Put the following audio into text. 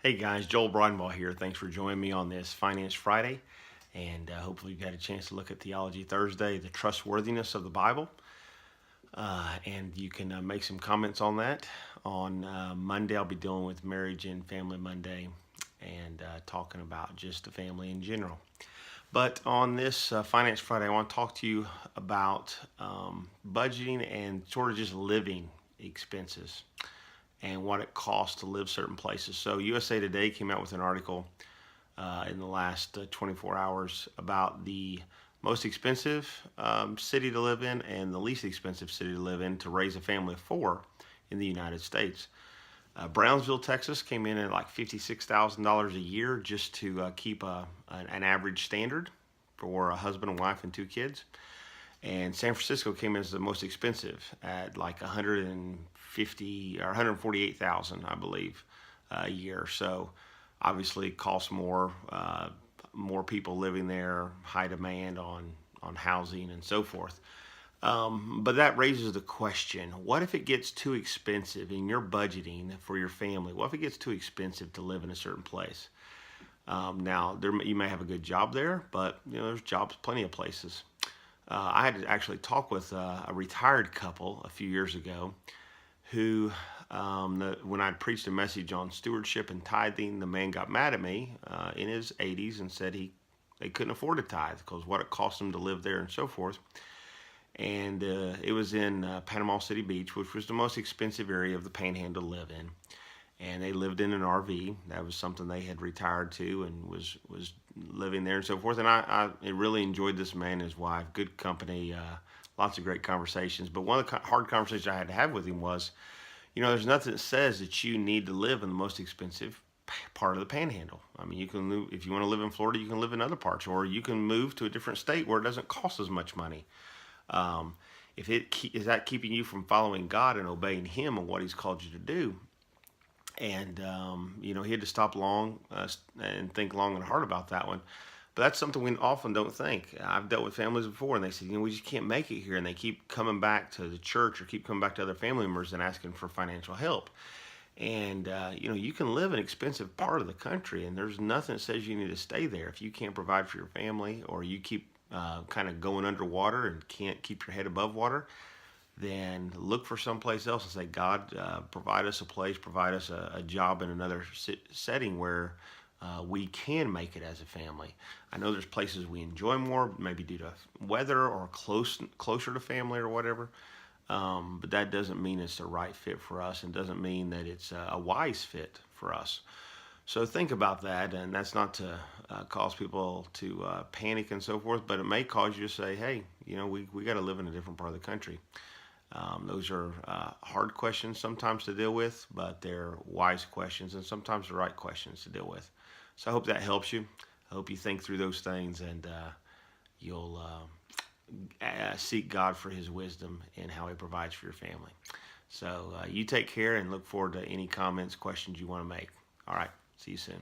Hey guys, Joel Broadball here. Thanks for joining me on this Finance Friday. And hopefully, you've had a chance to look at Theology Thursday, the trustworthiness of the Bible. And you can make some comments on that. On Monday, I'll be dealing with Marriage and Family Monday and talking about just the family in general. But on this Finance Friday, I want to talk to you about budgeting and sort of just living expenses and what it costs to live certain places. So USA Today came out with an article in the last 24 hours about the most expensive city to live in and the least expensive city to live in to raise a family of four in the United States. Brownsville, Texas came in at like $56,000 a year just to keep an average standard for a husband and wife and two kids. And San Francisco came in as the most expensive at like 150 or 148,000, I believe, a year. So obviously, it costs more. More people living there, high demand on housing and so forth. But that raises the question: what if it gets too expensive in your budgeting for your family? What if it gets too expensive to live in a certain place? Now, you may have a good job there, but there's jobs plenty of places. I had to actually talk with a retired couple a few years ago who, when I preached a message on stewardship and tithing, the man got mad at me in his 80s and said they couldn't afford to tithe because what it cost them to live there and so forth. And it was in Panama City Beach, which was the most expensive area of the Panhandle to live in. And they lived in an RV. That was something they had retired to and was living there and so forth. And I really enjoyed this man and his wife. Good company, lots of great conversations. But one of the hard conversations I had to have with him was, there's nothing that says that you need to live in the most expensive part of the Panhandle. I mean, you can live, if you want to live in Florida, you can live in other parts, or you can move to a different state where it doesn't cost as much money. If is that keeping you from following God and obeying Him and what He's called you to do? And he had to stop long and think long and hard about that one. But that's something we often don't think. I've dealt with families before, and they say, we just can't make it here, and they keep coming back to the church or keep coming back to other family members and asking for financial help. And you can live in an expensive part of the country, and there's nothing that says you need to stay there if you can't provide for your family, or you keep kind of going underwater and can't keep your head above water. Then look for someplace else and say, God, provide us a place, provide us a job in another setting where we can make it as a family. I know there's places we enjoy more, maybe due to weather or closer to family or whatever. But that doesn't mean it's the right fit for us, and doesn't mean that it's a wise fit for us. So think about that, and that's not to cause people to panic and so forth, but it may cause you to say, hey, we got to live in a different part of the country. Those are hard questions sometimes to deal with, but they're wise questions and sometimes the right questions to deal with. So I hope that helps you. I hope you think through those things, and you'll seek God for His wisdom in how He provides for your family. So you take care and look forward to any comments, questions you want to make. All right. See you soon.